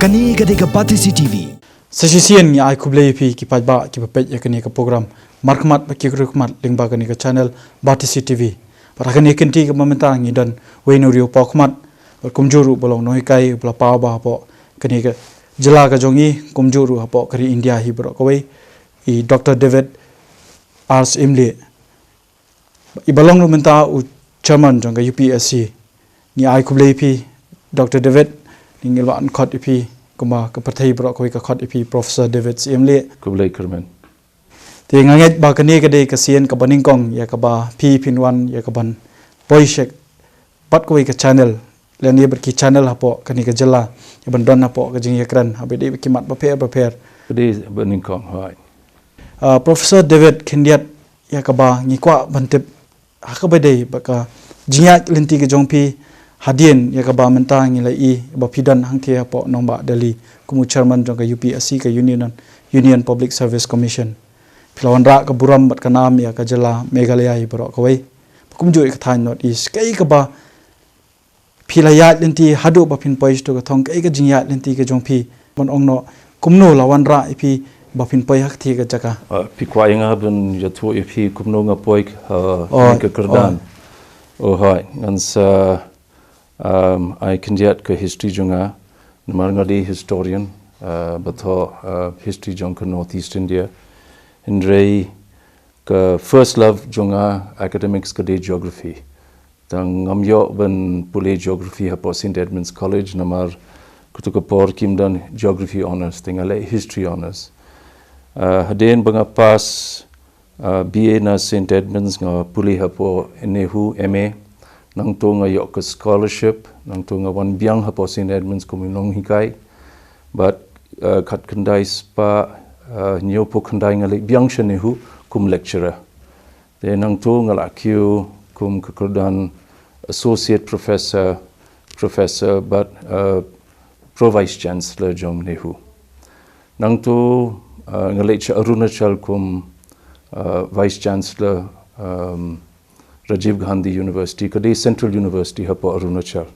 Kani kadeka Batisi TV. Sasisian ni ai kublei pi ki pajba ki papej yakani ka program markmat ki krukmat lingba kani ka channel Batisi TV. Parakani kenti ka mamenta ngi dan weinuriu pokmat kumjuru bolong noi kai bla pa ba po kani ka jela ka jongi kumjuru hapo kari India hi bro kawai I Dr. David Ars Imli I balong lu menta u chairman jong ka UPSC ni ai kublei pi Dr. David ningil wa an khot pi kuma ka pathai bro koi ka khot pi Professor David Imli kublai kermen ti nganget ba kani ka de ka sien ka baning kong ya ka ba pi pinwan ya ka ban poishek pat koi ka channel leni berki channel hapo kani ka jela ya ban don hapo ka jing yakran habe de ki mat ba per kede baning kong hai Professor David Kindiat ya ka ba ngi kwa bantep hakabade ba ka jingya lenti ka jongpi hadien ya ka ba menta ngi lai I ba pidan hangthia hapo nomba Delhi kumu chairman jong ka UPSC ka Union Public Service Commission Pilawanra ka buram bat ka nam ya ka jela Meghalaya hi bro ka wai kumjo ik than not is kai ka ba pilaya lenti hadu ba pin pois to ka thong kai ka jingya lenti ka jongpi bon ongno kumno lawanra ipi ba pin poi hak thi ka jaka pi kwainga bun yathu ipi kumno nga poik ka kerdan hai ngansa I can get ka history junga namar ngadi historian batho history jong ka Northeast India indrei ka first love junga academics ka de geography tang ngamyo ban pule geography hapo St Edmunds College namar kutuka por kimdan geography honors tingale history honors haden banga pass BA na St Edmunds nga pule hapo enehu MA nang to nga yok scholarship nang to nga wan biang hapo St Edmunds kuminong hikai but khat khandai spa nyo po khandai nga le biang shenehu kum lecturer de nang to nga la kyu kum kakurdan associate professor but pro vice chancellor jom nehu nang to nga le Arunachal kum vice chancellor Rajiv Gandhi University kade Central University hapo Arunachal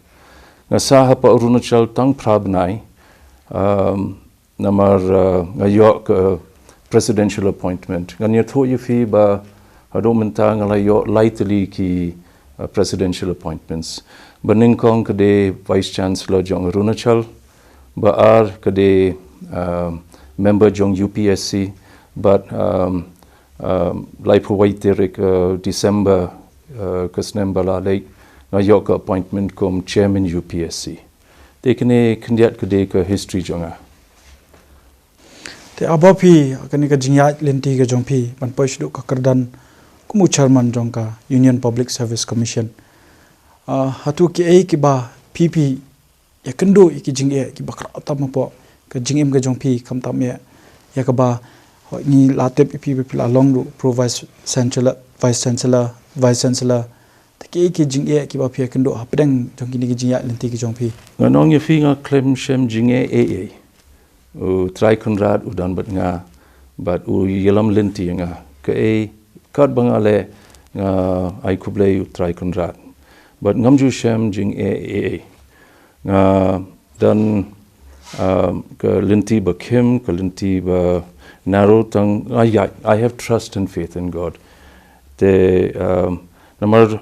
nga sa hapo Arunachal tang prabnai namar ngayok presidential appointment nganya tho yifi ba hado menta ngalayo lightly ki presidential appointments baning kong kade vice chancellor jong Arunachal ba ar kade member jong UPSC but lai prowaiterik December kasnembala late ngayok appointment kom chairman UPSC tekne kandiat kade ka history jonga te abapi kani ka jingya lenti ka jongpi ban poisdu ka kardan kumu chairman jong ka Union Public Service Commission hatu ki ai ki ba PP ya kendo ki jingye ki bakra tam po ka jingem ka jongpi kam tam ya ka ba ni latep PP la long ru pro vice chancellor ki jingye ki ba pia kendo hapdeng jong ki ni jingya lenti ki jongpi nganong ye finga klem shem jingye AA u try konrad u dan bat nga but u yelam lenti nga ke kad bangale nga ai kublei u try konrad but ngamju shem jing AA nga dan ke lenti ba kim ke lenti ba narrow tang I have trust and faith in God the namar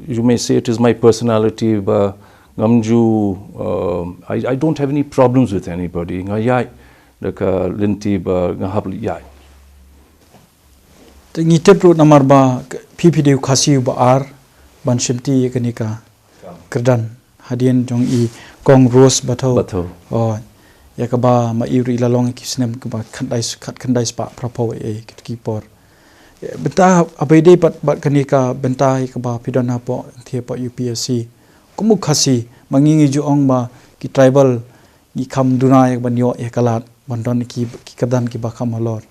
you may say it is my personality but ngamju I don't have any problems with anybody ngayai daka linti ba ngahab yai te ngite pro namar ba PP de khasi ba ar ban shimti kanika kerdan hadien jong I kong rose batho ya ka ba ma iri la long ki snem ka ba khandai spa prapo ki por benta abede pat kanika benta ka ba pidana po the po UPSC kumu khasi mangingi ju ong ba ki tribal ki kham dunai banyo ekalat bandon ki kadan ki ba kham halor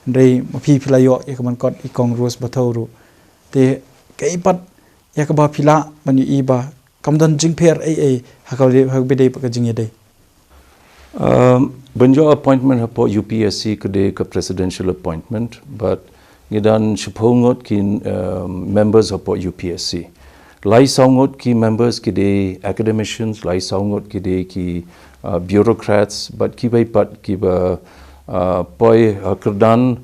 ndei mapi philayo ekman kot I kong rose bathoru te kai pat yakaba phila bani I ba kamdan jingpher hakbede ka jingede banjo appointment hapo UPSC kade ka presidential appointment but ngidan shphongot kin members hapo UPSC Lai saungot ki members ki de academicians, lai saungot ki de ki bureaucrats, but ki bai pat ki ba poi kerdan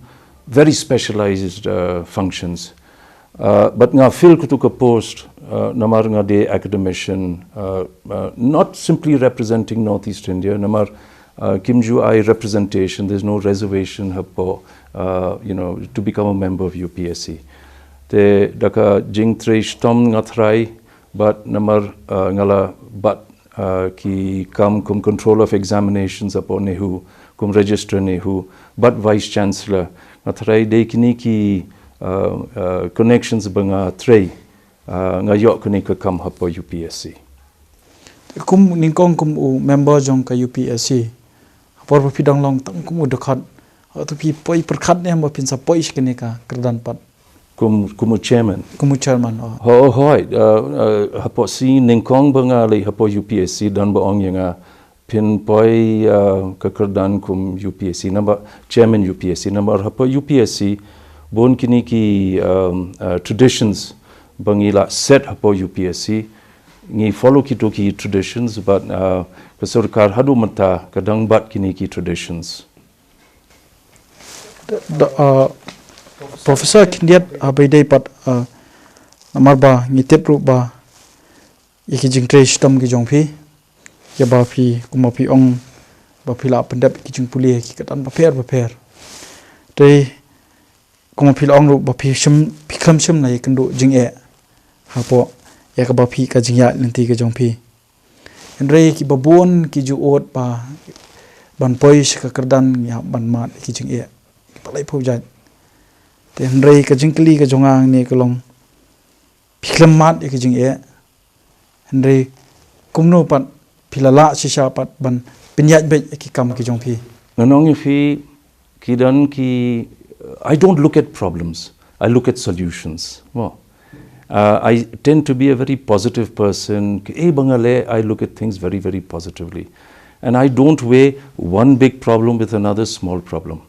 very specialized functions. But nga fil kutuka post namar nga de academician, not simply representing Northeast India, namar Kimju I representation, there's no reservation hapo, to become a member of UPSC. Te daka jing tre stom ngathrai, but namar ngala but ki kam kum control of examinations apo nehu, kum register nehu, but vice chancellor ngathrai de kini ki connections banga tre nga yok kini ka kam hapo UPSC. Kum ningkong kum u member jong ka UPSC. Por pidang long tang kum u dekat. Tu pi poi perkat ne mo pin sa poi skene ka kerdan pat. Kumu chairman. Kumu chairman. Hoi, hapo si ningkong banga le hapo UPSC dan baong yang pin poi kekerdan kum UPSC nama chairman UPSC nama hapo UPSC bon kini ki traditions bangila set hapo UPSC ngi follow ki to ki traditions but kesurkar hadu mata kadang bat kini ki traditions. Professor Kindiat abai pat namar ba ngitep ru ba iki jingtre sistem ki jongphi ya ba phi kumapi ong ba phila pendap ki jing puli ki katan ba pher te kumapi ong ru ba phi shim phikham shim nai kendo jing e hapo ya ka ba phi ka jing ya lenti ki jongphi andre ki babon ki ju ot ba ban poi ka kerdan ya ban mat ki jing e palai phau jan ten rei ka jingkli ka jongang ne kalong philam mat ki jing e henry kumno pat philala shisha pat ban pinyat be ki kam ki jong phi nanong fi kidan ki I don't look at problems, I look at solutions. I tend to be a very positive person. I look at things very, very positively. And I don't weigh one big problem with another small problem.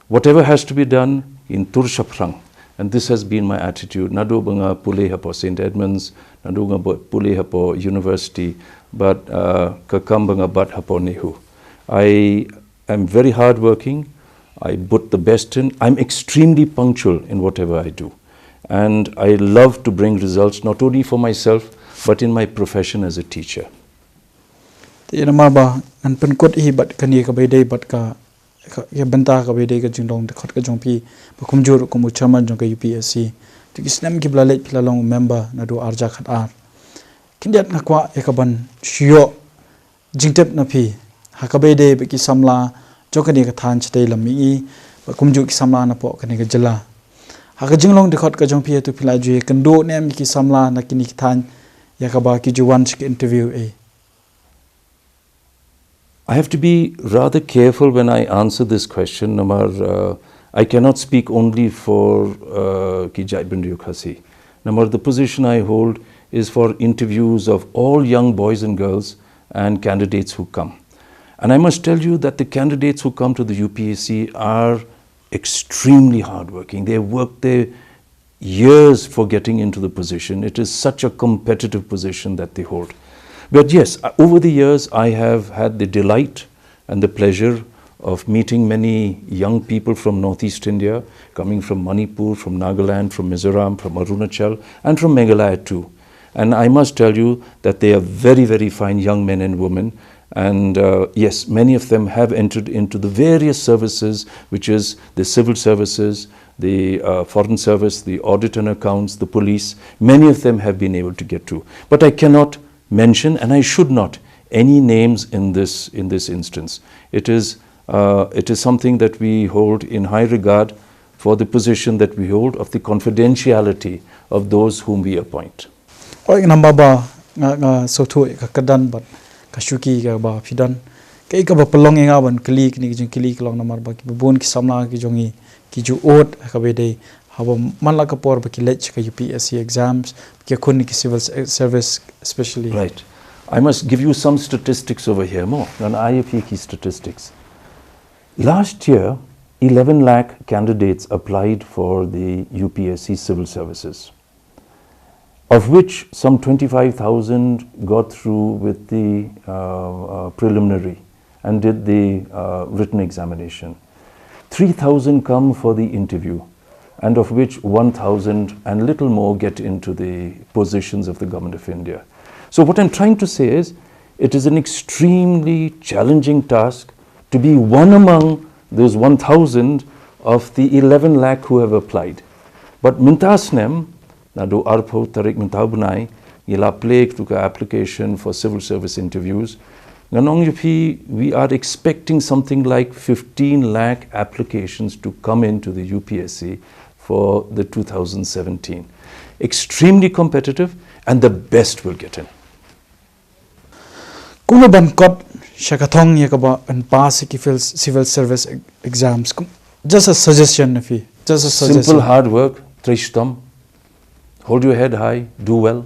Whatever has to be done in tur shaprang, and this has been my attitude. Nadu banga pule hapo St. Edmunds, nadu banga pule hapo University, but kakam banga bat hapo nehu. I am very hardworking. I put the best in. I'm extremely punctual in whatever I do, and I love to bring results not only for myself but in my profession as a teacher. Ti nama ba an penkot hi bat kani ka bedai bat ka ya benta ka bedai ka jingdong de khot ka jongpi ba kumjur kum chairman jong ka UPSC ti kisnam ki blalet pilalong member na do arja khat ar kindiat na kwa ekaban shio jingtep na phi hakabede be ki samla jokani ka than chtai lami ba kumju ki samla na po kani ka jala haka jinglong de khot ka jongpi tu phila ju kando nem ki samla na kini ki than yakaba ki juwan ki interview e. I have to be rather careful when I answer this question. Namar, I cannot speak only for Kijai Bindu Khasi. Namar, the position I hold is for interviews of all young boys and girls and candidates who come. And I must tell you that the candidates who come to the UPSC are extremely hardworking. They have worked their years for getting into the position. It is such a competitive position that they hold. But yes, over the years, I have had the delight and the pleasure of meeting many young people from Northeast India, coming from Manipur, from Nagaland, from Mizoram, from Arunachal, and from Meghalaya too. And I must tell you that they are very, very fine young men and women. And yes, many of them have entered into the various services, which is the civil services, the foreign service, the audit and accounts, the police. Many of them have been able to get to. But I cannot mention, and I should not, any names in this instance. It is something that we hold in high regard for the position that we hold of the confidentiality of those whom we appoint. Oi namba ba nga sotu ka kadan bat kasuki ka ba fidan kai ka ba pelong nga ban klik ni jing klik long namar ba ki bon ki samla ki jongi ki ju ot ka be dei haba manla ka por ba ki lech ka UPSC exams ki kun ki civil service especially. Right. I must give you some statistics over here more than IFE key statistics. Last year 11 lakh candidates applied for the UPSC civil services. of which some 25,000 got through with the preliminary and did the written examination. 3,000 come for the interview, and of which 1,000 and little more get into the positions of the Government of India. So what I'm trying to say is, it is an extremely challenging task to be one among those 1,000 of the 11 lakh who have applied. But mintasnem, na do arpo tarik mintabunai, yila plague to application for civil service interviews. Nganong yupi, we are expecting something like 15 lakh applications to come into the UPSC for the 2017. Extremely competitive, and the best will get in. Kuno ban kot shakathong yakaba and pass civil service exams. Just a suggestion, if you just a suggestion. Simple hard work, trishtam. Hold your head high, do well.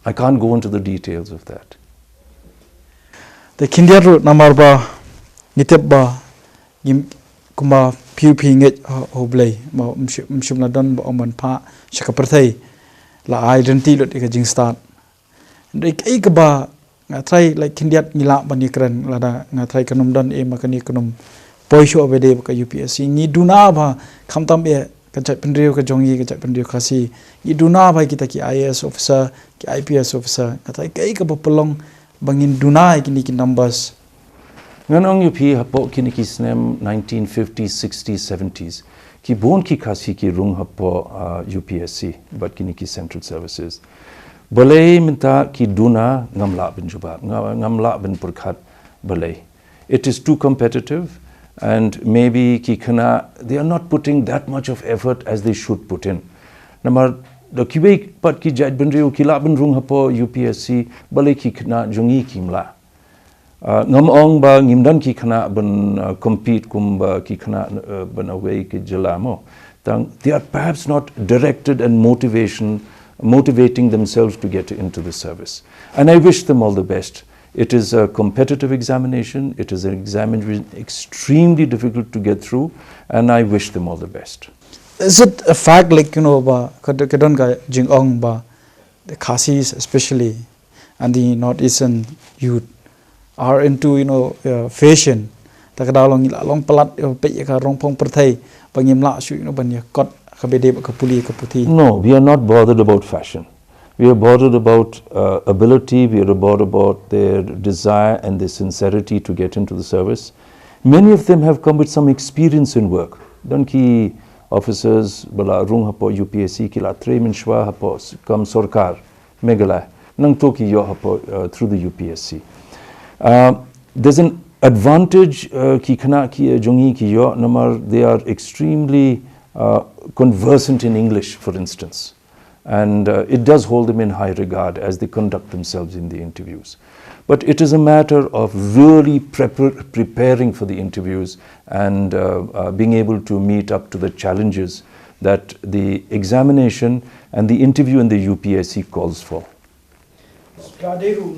I can't go into the details of that. The Kindia root namarba niteba kumba piu pinget oblay mshumla don ba oman pa shakaprathai la identity lot ikajing start. Like ba nga try like Kindia nila banikran lada nga try kanum don e makani kanum poisho obede ba UPSC ni duna ba khamtam e kachat pendrio ka jongi kachat pendrio khasi ni duna ba kita ki IAS officer ki IPS officer nga try ba pelong bangin dunai kini ki numbers nganong UP hapo kini ki snem 1950s 60s 70s ki bon ki khasi ki rung hapo UPSC but kini ki central services balai minta ki duna ngamla bin juba ngamla bin purkhat balai. It is too competitive, and maybe ki khana they are not putting that much of effort as they should put in. Namar the kibe pat ki jaj bin riu kila bin rung hapo UPSC balai ki khana jungi kimla ngam ong ba ngimdan ki khana bin compete kum ba ki khana bin away ki jalamo tang they are perhaps not directed and motivating themselves to get into the service, and I wish them all the best. It is a competitive examination, it is an examination extremely difficult to get through, and I wish them all the best. Is it a fact like ba kadon ka jingong ba the Khasis especially and the northeastern youth are into fashion takadalong long palat pe ka rongpong perthai bangimla shu banya kot kabede ka puli ka puti. No, we are not bothered about fashion. We are bothered about ability, we are bothered about their desire and their sincerity to get into the service. Many of them have come with some experience in work. Donki officers bala rung hapo UPSC kila tre min shwa hapo kam sorkar megala nang toki yo hapo through the UPSC. There's an advantage ki khana ki jongi ki yo namar they are extremely conversant in English, for instance, and it does hold them in high regard as they conduct themselves in the interviews. But it is a matter of really preparing for the interviews and being able to meet up to the challenges that the examination and the interview in the UPSC calls for. Pladeru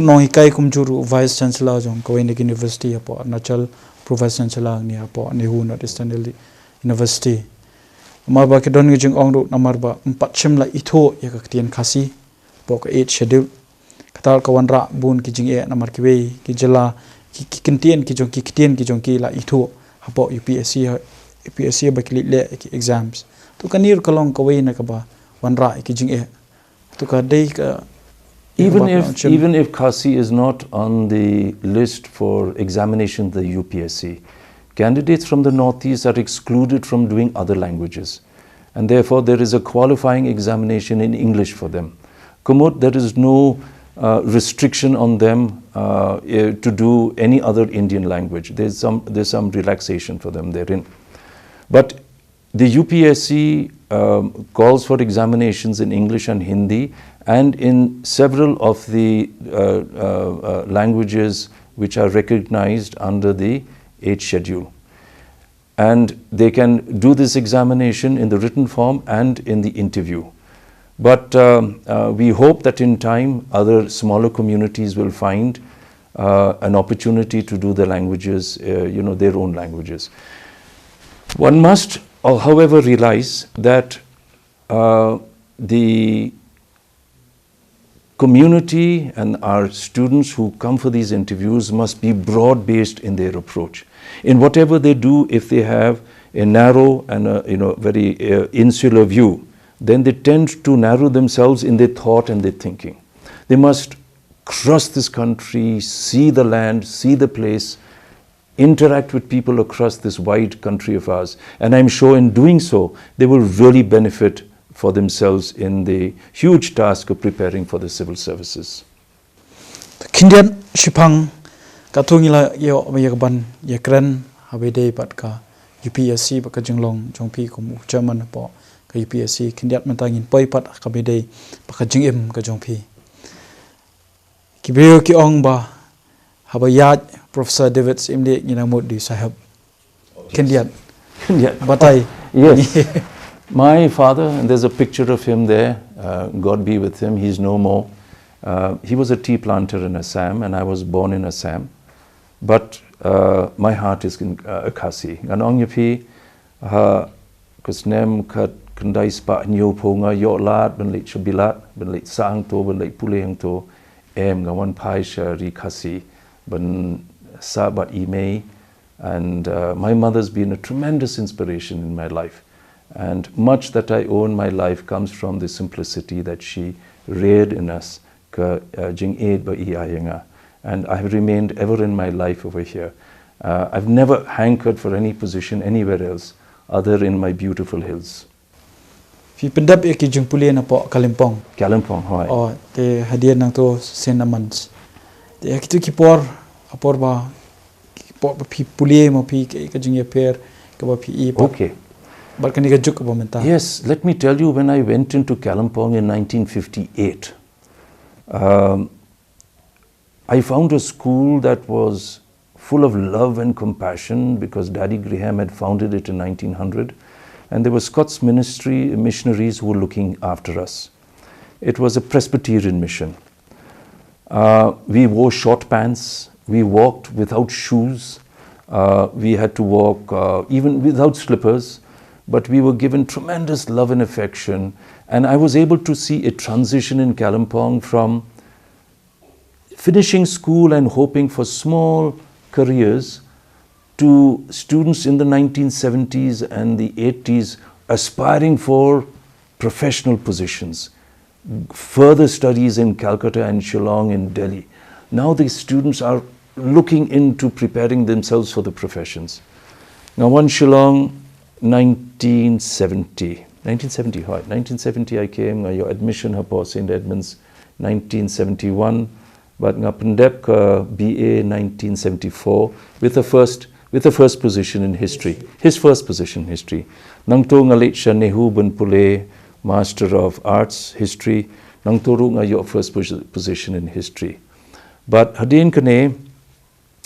no hikai kumjuru Vice Chancellor jong Koenig University apo Arunachal Vice Chancellor ni apo Nehu Northeastern University. Marba kedon ngijing ongru namarba 4 shimla itho yakaktian khasi pok 8 schedule katal kawanra bun kijing e namar kiwe ki jela ki kintien ki jong ki kitien ki jong ki la itho hapo UPSC bakli le ki exams to kanir kalong kawe na ka ba wanra kijing e to ka dei ka even if Khasi is not on the list for examination the UPSC, candidates from the Northeast are excluded from doing other languages, and therefore there is a qualifying examination in English for them. Kumut, there is no restriction on them to do any other Indian language. There's some relaxation for them therein. But the UPSC calls for examinations in English and Hindi and in several of the languages which are recognized under the 8th schedule. And they can do this examination in the written form and in the interview. But we hope that in time other smaller communities will find an opportunity to do the languages, their own languages. One must, however, realize that the community and our students who come for these interviews must be broad-based in their approach. In whatever they do, if they have a narrow and a, very insular view, then they tend to narrow themselves in their thought and their thinking. They must cross this country, see the land, see the place, interact with people across this wide country of ours. And I'm sure in doing so, they will really benefit for themselves in the huge task of preparing for the civil services. Kindian Shipang Katungila Yo Mayakaban Yakran Habede Patka UPSC Bakajinglong Jongpi Kum German Po UPSC Kindiat Matangin Poipat Kabede Bakajingim Kajongpi Kibrio Kiong Ba Habayat Professor David Imde Yinamudi Sahab Kindiat Batai. Yes. My father, and there's a picture of him there, God be with him, he's no more. He was a tea planter in Assam, and I was born in Assam. But my heart is in Khasi. Ganong yapi, kusnem kat kandai spa nyo ponga yo lat ben lit chubilat ben lit sang to ben lit puleng to gawan pai shari Khasi ben sabat imei, and my mother's been a tremendous inspiration in my life. And much that I owe in my life comes from the simplicity that she reared in us. And I have remained ever in my life over here. I've never hankered for any position anywhere else other in my beautiful hills. Fi pendap eki jungpuli na po Kalimpong. Kalimpong, hoy. Oh, te hadiah nang to senamans. Te akitu kipor apor ba kipor pi puli mo pi ka jungya per ka ba pi i. Okay. Yes, let me tell you, when I went into Kalimpong in 1958, I found a school that was full of love and compassion because Daddy Graham had founded it in 1900, and there were Scots missionaries who were looking after us. It was a Presbyterian mission. We wore short pants, we walked without shoes, we had to walk even without slippers. But we were given tremendous love and affection, and I was able to see a transition in Kalimpong from finishing school and hoping for small careers to students in the 1970s and the 80s aspiring for professional positions, further studies in Calcutta and Shillong and Delhi. Now the students are looking into preparing themselves for the professions. Now one Shillong, 1970 I came, your admission hapo St. Edmunds 1971, but ngapendep BA 1974 with the first position in history, his first position in history. Nangto ngalit siya Nehu Bunpule, Master of Arts, History, nangto nga your first position in history. But hadin kane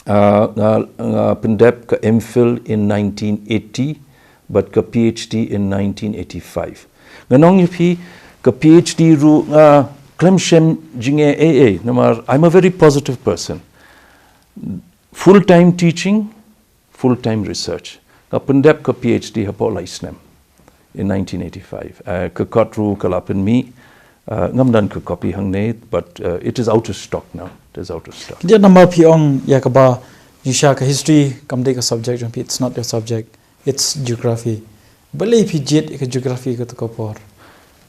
ngapendep ka MPhil in 1980, but ka PhD in 1985. Ganong yupi ka PhD ru klemshem jinge AA namar. I'm a very positive person. Full-time teaching, full-time research. Ka pendep ka PhD hapo laisnem in 1985. Ka kotru kalapin mi ngamdan ka copy hangne, but it is out of stock now. It is out of stock. Dia nama piong yakaba yusha ka history kamde ka subject jumpi. It's not your subject. It's geography. Balay pi jet ka geography ka to kapor.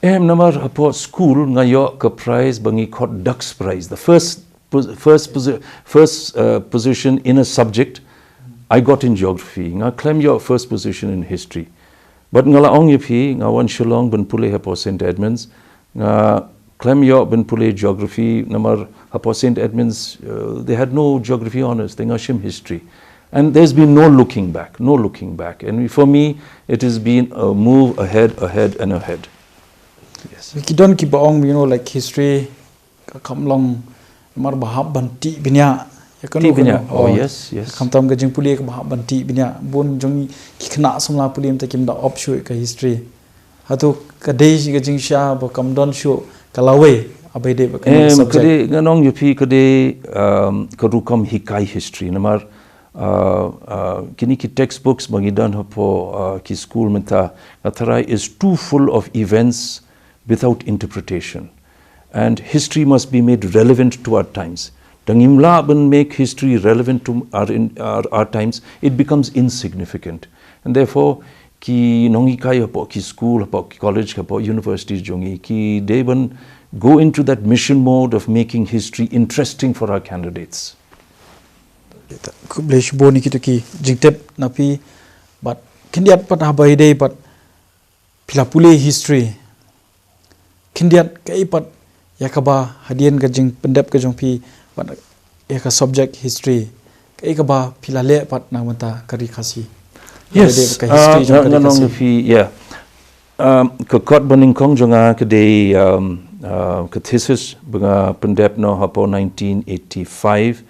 Namar hapo school ngayo ka prize bangi kot Dux Prize. The first position in a subject I got in geography. Nga claim your first position in history. But ngala ong yipi ngawan Shillong Bunpule hapo St. Edmunds. Nga claim your Bunpule geography namar hapo St. Edmunds. They had no geography honors. They ngashim history. And there's been no looking back, no looking back. And for me, it has been a move ahead, and ahead. Yes. We don't keep on, like history, come long, mar bahab banti binya. Oh yes, yes. Come tam gajing puli ka bahab banti binya. Bon jong kikna samla puli am takim da opshow ka history. Hatu kadai gajing sha ba kam don show kalawe abai de ba kan subject. Kade ganong yupi kade karukam hikai history namar. kini ki textbooks bangidan hapo ki school menta atharai is too full of events without interpretation, and history must be made relevant to our times. Dangimla ban make history relevant to our times, it becomes insignificant, and therefore ki nongi kai hapo ki school hapo ki college hapo universities jongi ki they ban go into that mission mode of making history interesting for our candidates. Kubleh boni kita ki jingtep napi but kindiat pat habai dei pat pilapule history kindiat kai pat yakaba hadian ka jing pendap ka jongpi pat yaka subject history kai ka ba pilale pat na mata kari khasi. Yes, yeah. Ka kot baning kong jonga ka de ka thesis bunga pendap no hapo 1985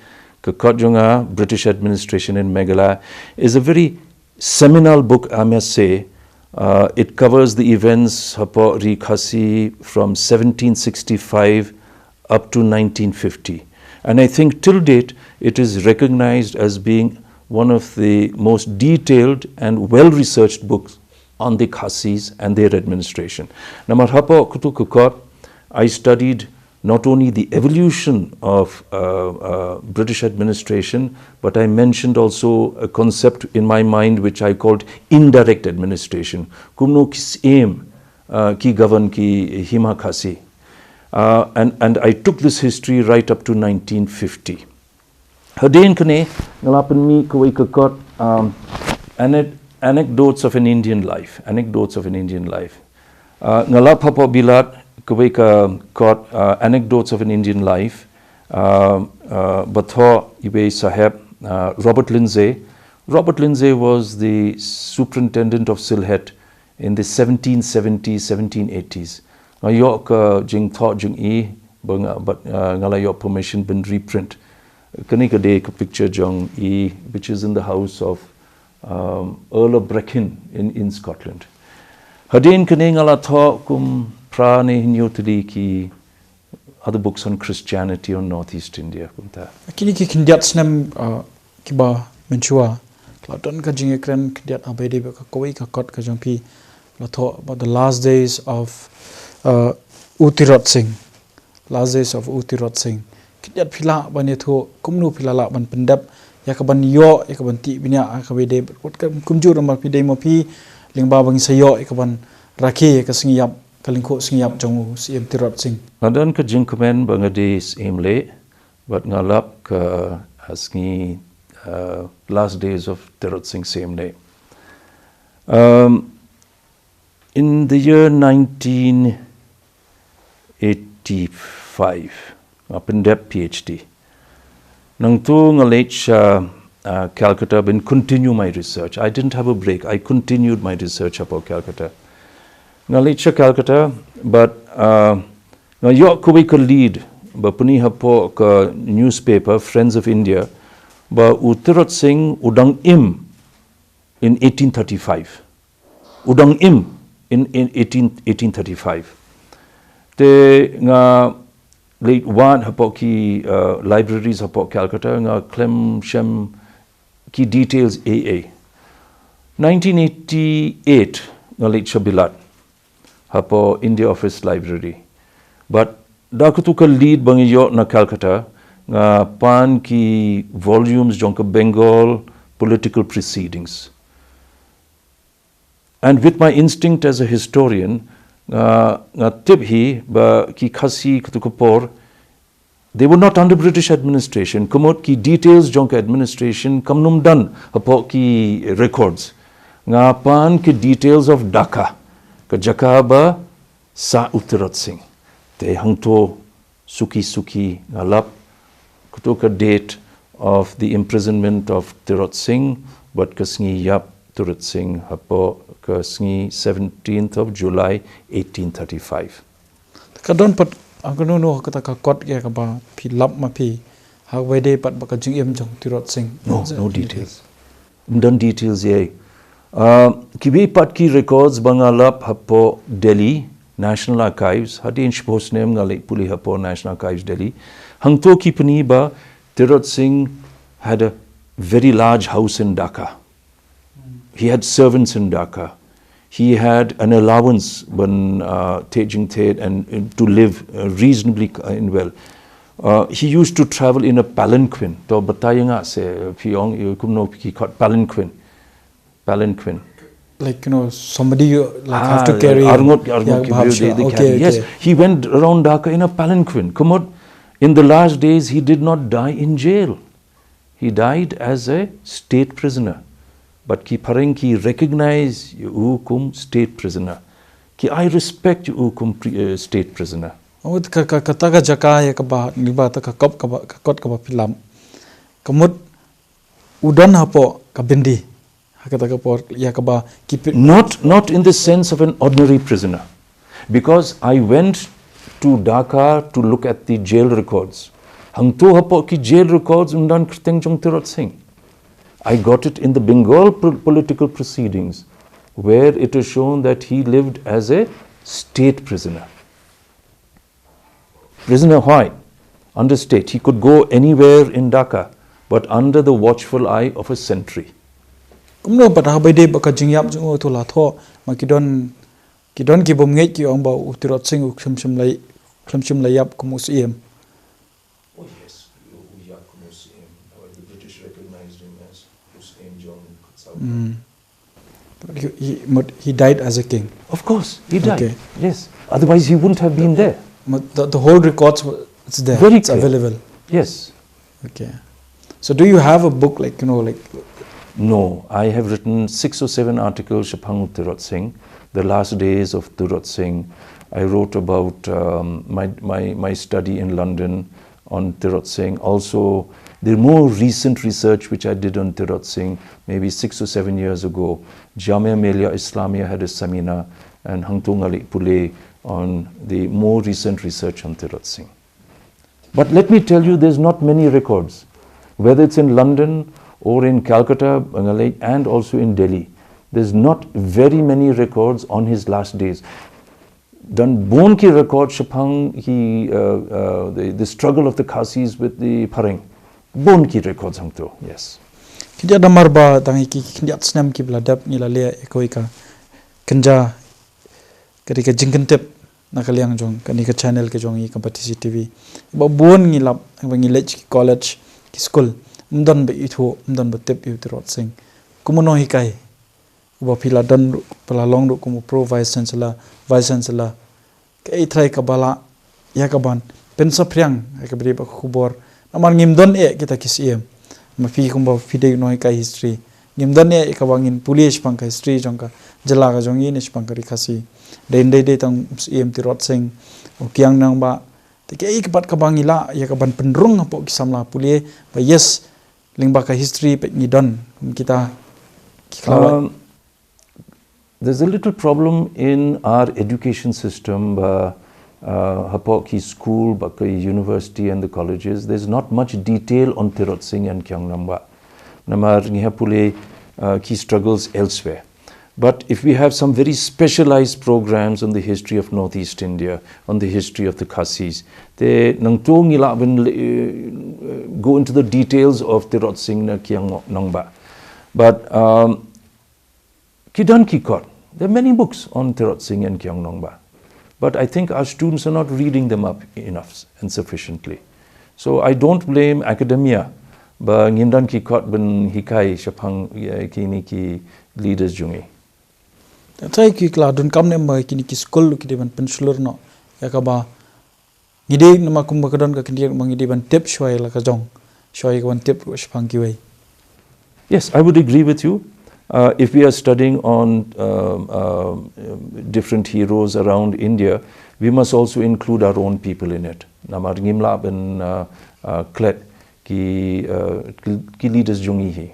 ka kot jonga British Administration in Meghalaya is a very seminal book, I must say. It covers the events hapo ri khasi from 1765 up to 1950, and I think till date it is recognized as being one of the most detailed and well-researched books on the Khasis and their administration. Namar hapo kutu kukot, I studied not only the evolution of British administration, but I mentioned also a concept in my mind which I called indirect administration. Kumno kis aim ki govern ki hima Khasi. And I took this history right up to 1950. Hadin kane ngalapan mi kawai kakot anecdotes of an Indian life. Ngalap hapo bilat kawai kakot anecdotes of an Indian life. Batho ibe saheb Robert Lindsay. Robert Lindsay was the superintendent of Sylhet in the 1770s, 1780s. Ngayok jing thought jing e but ngalayok permission been reprint. Kanika de picture jong e which is in the house of Earl of Brechin in Scotland. Hadin kane ngala tho kum prane hinyotli ki other books on Christianity on Northeast India kumta. Kini ki kindiat snem kiba menchua Laton ka jing ekran kindiat abede ka koi ka kot ka jongpi la tho about the last days of Utirot Singh. Kindiat pila ban etho kumnu pila la ban pendap yakaban yo yakaban ti binya akabede kumjur ramar pidei mopi lingba bang sayo yakaban rakhi ka singyap kalingko singyap jongu si Tirot Singh. Adan ka jing komen Bangladesh imle but ngalap ka asngi last days of Tirot Singh same day. In the year 1985, Pendap PhD. Nang tu ngalech Calcutta bin continue my research. I didn't have a break. I continued my research about Calcutta. Ngalech Calcutta, but ngayok kuwi ka lead ba puni hapo ka newspaper Friends of India ba Tirot Singh udang im in 1835. Udang im in 1835. Te nga late one hapo ki libraries hapo Calcutta nga Clem Shem ki details AA. 1988 nga late Shabilat hapo India Office Library. But dakutu ka lead bangiyo na Calcutta nga pan ki volumes jonka Bengal political proceedings. And with my instinct as a historian, tibhi ba ki khasi kutukupor, they were not under British administration. Kumot ki details jonka administration kamnum dan hapo ki records. Nga pan ki details of Dhaka, ka Jaka ba sa Tirot Singh. Te hangto suki ngalap kutuka date of the imprisonment of Tirot Singh, but kasngi yap Tirot Singh hapo kasngi 17th of July 1835. Kadon pat agano no kata ka kot ke ka ba phi lap ma phi ha wede pat ba ka jing em jong Tirot Singh. No details. Done details ye. Kibi pat ki records bangalap hapo Delhi National Archives hadin shpos name ngale puli hapo National Archives Delhi. Hangto ki pani ba Tirot Singh had a very large house in Dhaka. He had servants in Dhaka. He had an allowance when Tejing Ted and to live reasonably well. He used to travel in a palanquin. To batayanga se piong you kumno ki palanquin. Palanquin. Like somebody you like have to carry. Yes, he went around Dhaka in a palanquin. Kumod, in the last days he did not die in jail. He died as a state prisoner. But ki pareng ki recognize you kum state prisoner. Ki I respect you kum state prisoner. Oh, kataga jaka ya kaba niba ta kakop kaba kakot kaba pilam. Kamut udan hapo kabindi. Hakata kapor ya kaba keep not in the sense of an ordinary prisoner. Because I went to Dhaka to look at the jail records. Hangto hapo ki jail records undan krteng jong Tirot Singh. I got it in the Bengal political proceedings, where it is shown that he lived as a state prisoner. Prisoner why? Under state. He could go anywhere in Dhaka, but under the watchful eye of a sentry. Kumno patah bede baka jingyap jungo to la tho makidon kidon ki bom ngai ki ong ba Tirot Singh khamshim lay yap kumus em. Oh yes, the British recognized him as Hussein John Kutsal. He died as a king. Of course, he died. Okay. Yes, otherwise he wouldn't have been there. The whole records it's there. Very it's clear. Available. Yes. Okay. So do you have a book like No, I have written 6 or 7 articles Shapang Tirot Singh, the last days of Tirot Singh. I wrote about my study in London on Tirot Singh. Also, the more recent research which I did on Tirot Singh, maybe 6 or 7 years ago, Jamia Millia Islamia had a seminar, and Hangtung Ali Pule on the more recent research on Tirot Singh. But let me tell you, there's not many records, whether it's in London or in Calcutta, Bangalore, and also in Delhi. There's not very many records on his last days. Dan bon ki record Shapang, the struggle of the Khasis with the Pareng. Bon ki records hangto, yes. Kinja damar ba tangi ki kinja snam ki bladap nila le ekoika kinja ketika jingkentep nakaliang jong kanika channel ke jong I Kompetisi TV. Ba bon ngilap bangi lech college ki school mdan be itho mdan be tep Tirot Singh. Kumuno hikai. Uba pila dan pala long do kumu pro vice chancellor ke try kabala yakaban pensa priang ekabri ba khubor namar ngimdon kita kisiem mafi kumba fide no ka history ngimdon ekabangin police pangka history jongka jala ga jongi ne pangkari khasi dei tang Tirot Singh okiang nang ba teke ikbat kabangila yakaban pendrung apo kisamla pulie ba yes lingba ka history pe ngidon kita there's a little problem in our education system, Hapoki school, Bakai university and the colleges. There's not much detail on Tirot Singh and Kyang Namba. Namar Ngihapule ki struggles elsewhere. But if we have some very specialized programs on the history of Northeast India, on the history of the Khasis, they go into the details of Tirot Singh and Kyang Namba. But Kidan Kikot, there are many books on Tirot Singh and Kyang Nongba, but I think our students are not reading them up enough and sufficiently. So I don't blame academia, but Ngindan Kikot ben hikai Shapang kini ki leaders jungi. Try ki kladun kam ne ma kini ki school ki deban pensulur no yakaba ngide nama kumbakadan ka kini mangide ban tip shwai la ka jong shwai ka ban tip Shapang ki way. Yes, I would agree with you. If we are studying on different heroes around India, we must also include our own people in it. Namar Ngimla ben Klet ki leaders jungi hi.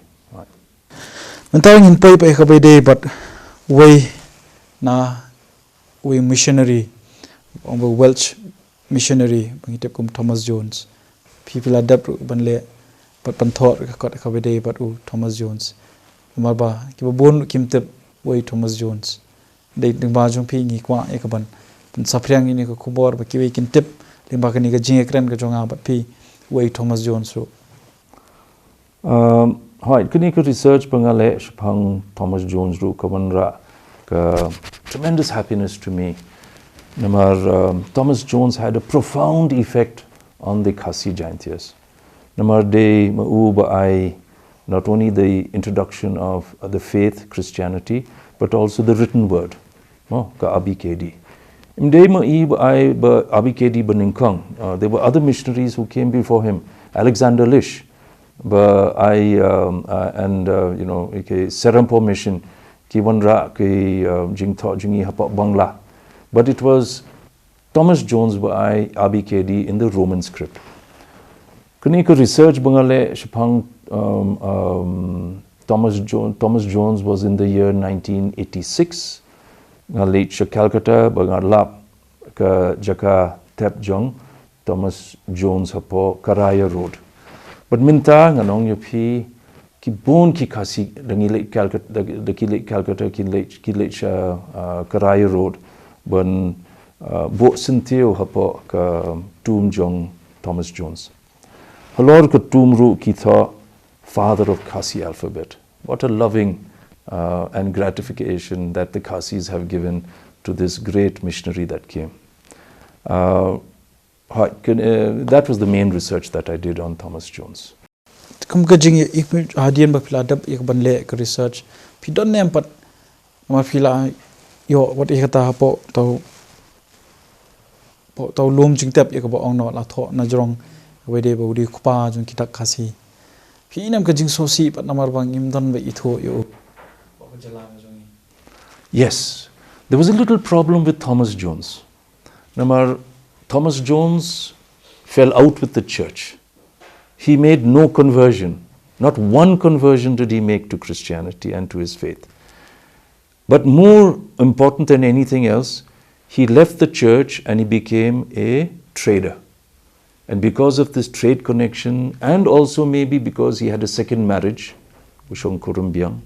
Mentawang in pay pa kabay but way missionary on the Welsh missionary bangitep kum Thomas Jones. People adapt banle but panthor ka kabay but Thomas Jones. Marba kiba bon kimtep way Thomas Jones dei dingba jong phi ngi kwa ekaban pen sapriang ini ko kubor ba kiwe kintep limba kani ga jing ekran ga jonga ba phi way Thomas Jones ro Right, kini ka research pangale shpang Thomas Jones ru kawanra ka tremendous happiness to me. Namar Thomas Jones had a profound effect on the Khasi Jaintias. Namar de mau ba ai not only the introduction of the faith, Christianity, but also the written word, ka ABKD. Imde ma I ba ai ba ABKD baningkang. There were other missionaries who came before him. Alexander Lish, ba ai and you know ke Serampo mission ki wanra ke jingtho jingi hapa Bangla. But it was Thomas Jones ba ai ABKD in the Roman script. Kani ka research bangale shapang Thomas Jones was in the year 1986. Late Calcutta bangalap ka jaka Tepjong Thomas Jones hapo Karaya Road. But minta nganong yupi ki bon ki Khasi dangi late Calcutta the ki late Calcutta ki late Karaya Road ban bo sintio hapo ka Tum Jong Thomas Jones. Halor ka Tum ru ki tha father of Khasi alphabet. What a loving and gratification that the Khasis have given to this great missionary that came. That was the main research that I did on Thomas Jones. Kum ka jing ik hadian ba phila dab ik ban le ka research phi don nem pat ma phila yo wat ik ta po to lum jing tap ik ba ong no la tho na jrong we de ba udi khupa jung kitak Khasi phi nam ka jing so si pat namar bang im don ba I tho yo. Yes, there was a little problem with Thomas Jones. Namar Thomas Jones fell out with the church. He made no conversion. Not one conversion did he make to Christianity and to his faith. But more important than anything else, he left the church and he became a trader. And because of this trade connection, and also maybe because he had a second marriage, Ushong Kurumbyang,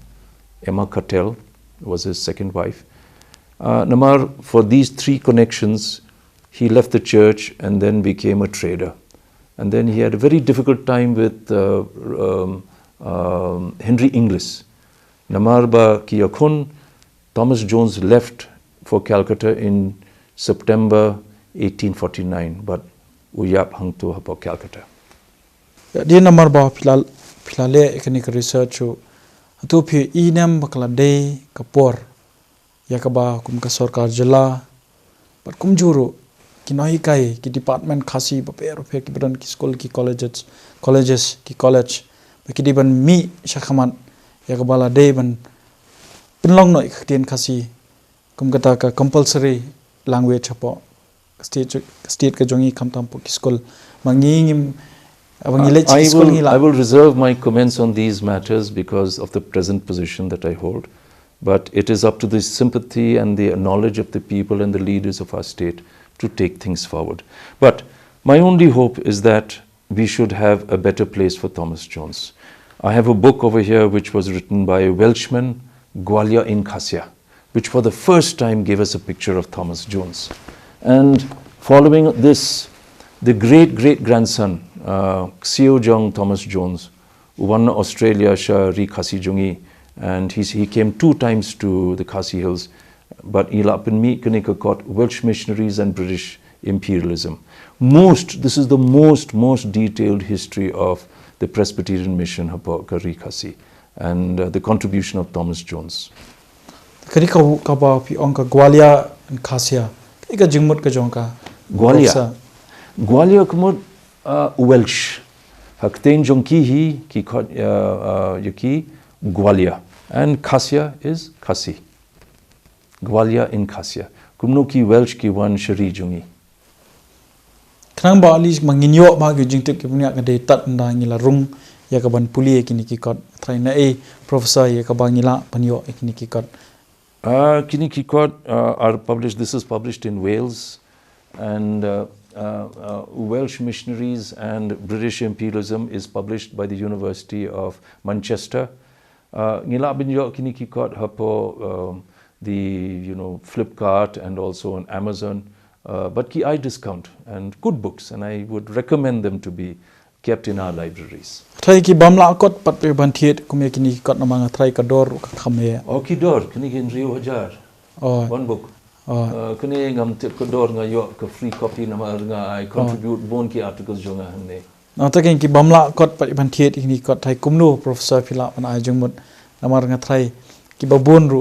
Emma Cattell was his second wife. Namar, for these three connections, he left the church and then became a trader. And then he had a very difficult time with Henry Inglis. Namar ba kiyakun, Thomas Jones left for Calcutta in September 1849, but uyap hang to hapo Calcutta. Dia namar ba philale economic research tu phi inem bakla day kapor yakaba kum ka sarkar jila but kum juru kinoi kai ki department Khasi ba pero phe ki bran ki school ki colleges ki college ba ki ban mi shakhaman yakaba la day ban pinlong noi khtian Khasi kum ka ta ka compulsory language hapo state ka jongi khamtam po ki school mangingim I will reserve my comments on these matters because of the present position that I hold. But it is up to the sympathy and the knowledge of the people and the leaders of our state to take things forward. But my only hope is that we should have a better place for Thomas Jones. I have a book over here which was written by a Welshman, Gwalia in Khassia, which for the first time gave us a picture of Thomas Jones. And following this, the great-great-grandson, Xiao Jong Thomas Jones, who won Australia Sha Ri Khasi Jungi, and he came 2 times to the Khasi Hills, but ilapin mi kanika caught Welsh missionaries and British imperialism. This is the most detailed history of the Presbyterian mission hapo Ri Khasi and the contribution of Thomas Jones. Kanika kaba pi onka Gwalia and Khassia. Kanika jingmut ka jongka. Gwalia kumud Welsh. Hakten jonki hi ki yaki Gwalia. And Khassia is Khasi. Gwalia in Khassia. Kumno ki Welsh ki wan shari jungi. Kanang ba alis manginyo ma gi jingtek ki punya ka de tat nda ngila rung ya ka ban puli kini ki kot. Try na professor ya ka ba ngila panyo kini ki kot. Kini ki kot are published. This is published in Wales, and Welsh missionaries and British imperialism is published by the University of Manchester. Ngila binyo kini ki kot hapo the Flipkart and also on Amazon. But ki I discount and good books, and I would recommend them to be kept in our libraries. Thai ki bamla kot pat pe ban thiet kumya kini kot namanga thai ka dor ka khame. Okay, door, kini kin Rio Hajar. Oh. One book. Kini ngam tip ka door nga yo ka free copy nama nga I contribute bon ki articles jo nga hne. Na ta ken ki bamla kot pat ban thiet kini kot thai kumnu professor phila pan ai jungmut namar nga thai ki babon ru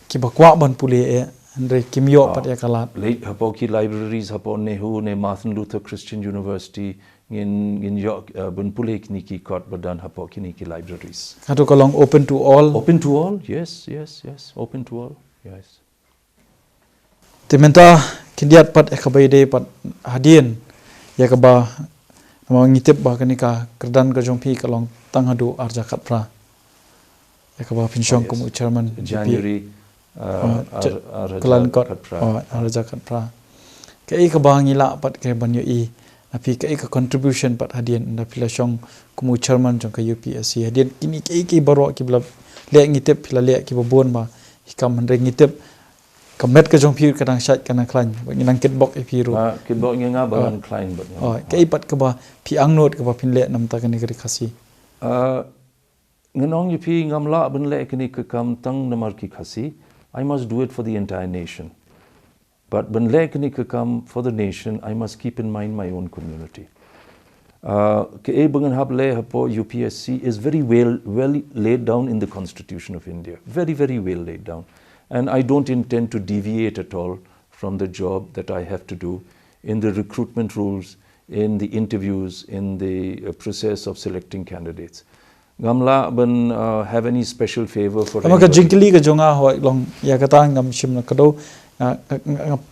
ki bakwa ban pule e andre kimyo pat ya kalat. Late hapo ki libraries hapo Nehu ne Martin Luther Christian University in York bun pule kini ki kot badan hapo kini ki libraries. Katu kalong open to all. Open to all, yes, open to all, yes. Timenta kindiat pat ekabai de pat hadien ya kaba nama ngitip ba kanika kerdan ka jongpi kalong tanghadu arja khatpra ya kaba pinsyong kumu chairman January kelan kot arja khatpra kai ka ba ngila pat ke banyo I api kai ka contribution pat hadien na pilasyong kumu chairman jong ka UPSC hadien kini kai baro ki blab le ngitip pila le ki babon ba hikam handre ngitip kamet ka jong phiu kadang shat kana klan nginang kitbok e phiru kitbok nga balan klein but kai pat ka ba phi angnot ka ba phinle namta kani kari khasi nganong yupi ngamla ban le kini ka kam tang namar ki khasi I must do it for the entire nation, but ban le kini ka kam for the nation I must keep in mind my own community. Ke e bangan hab le hapo UPSC is very well laid down in the Constitution of India, very well laid down. And I don't intend to deviate at all from the job that I have to do in the recruitment rules, in the interviews, in the process of selecting candidates. Ngamla ban have any special favor for anybody? Amaka jinkli ka jonga ho long ya kata ngam shimna kado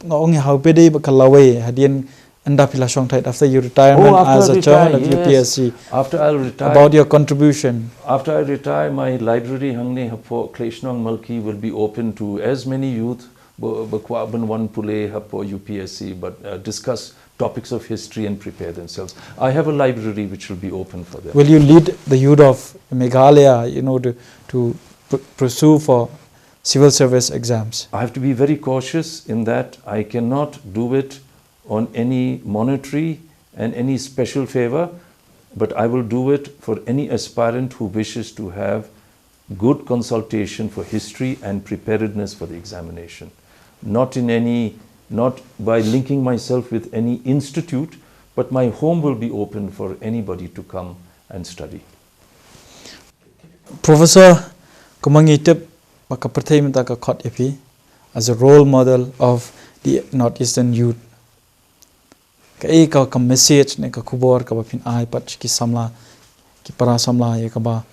ngong how pede ba kalawe hadien anda pila shong thai after your retirement as a chairman of UPSC. After I'll retire, about your contribution. After I retire, my library hangne hapo Kleshnong Malki will be open to as many youth bakwaban one pule hapo UPSC but discuss topics of history and prepare themselves. I have a library which will be open for them. Will you lead the youth of Meghalaya, to pursue for civil service exams? I have to be very cautious in that I cannot do it on any monetary and any special favor, but I will do it for any aspirant who wishes to have good consultation for history and preparedness for the examination. Not by linking myself with any institute, but my home will be open for anybody to come and study. Professor Kumangitip makapertai minta ka khot epi as a role model of the Northeastern youth. Kai ka message ne ka kubor ka bapin ai pat ki samla ki para samla ye ka ba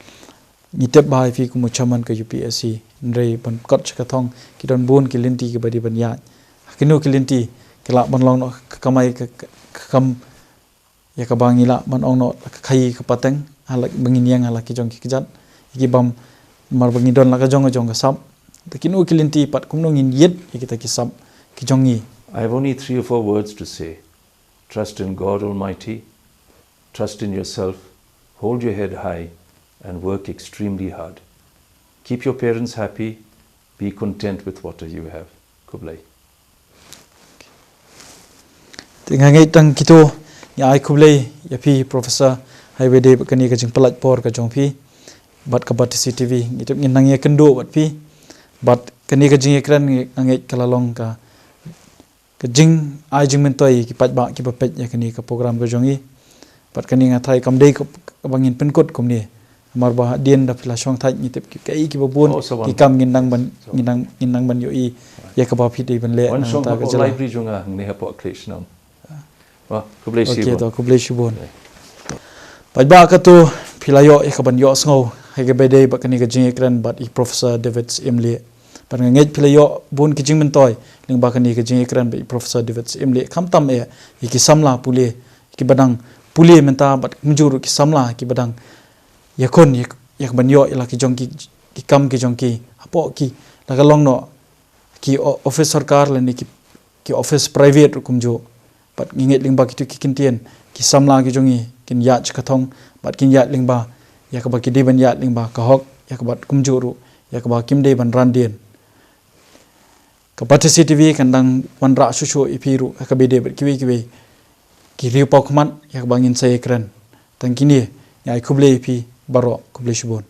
ngitep bai fi ku chairman ka UPSC ndrei ban kot ka thong ki don bun ki linti ki badi ban ya kinu ki linti kala ban long no kamai ka kam ye ka bangila ban ong no khai ka pateng ala bangin yang ala ki jong ki jat ki bam mar bangin don la ka jong ka sap kinu ki linti pat kum no ngin yet kita ki sap ki jongi. I have only 3 or 4 words to say. Trust in God Almighty, trust in yourself, hold your head high and work extremely hard. Keep your parents happy, be content with what you have. Kublai. Tingangai tang kito ya ai kublai ya pi Professor Highway de kani ka jing palat por ka jong pi bat ka bat CCTV itu nginang ya kendo bat pi bat kani ka jing ekran ngai kalalong ka jing ai jing mentoi ki pat ba ki papet ya kani ka program ka jongi pat kani nga thai kam dei ka bangin penkot kom ni mar ba dien da pila song thai ni tep ki kai ki babun ki kam nginang ban yo I ya ka ba phi dei ban le na ta ka jala library jonga ne ha po Kleshnong wa kublai shi okay to kublai shi bon pat ba ka tu pila yo e ka ban yo sngo hai ga be dei ba kani ka jing ekran bat I Professor David Imle par ngej pila yo bun ki jing mentoi ling ba kani ka jing ekran ba Professor David Imle kham tam e ki samla pule ki badang pule menta bat mjuru ki samla ki badang yakon yak ban yo ila ki jong ki kam ki jong ki apo ki la long no ki office sarkar le ni ki office private kum jo bat nginget ling ba ki tu ki kintien ki samla ki jongi kin ya ch kathong bat kin ya ling ba yak ba ki de ban ya ling ba ka hok yak bat kum juru yak ba kim de ban ran dien ka pat CCTV kan dang wan ra shu ipiru ka be de kiwi ki riu pok man yak bangin sai ekran tangkini ya kuble pi baro kuble shubon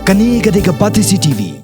Kani kadika Pati CTV.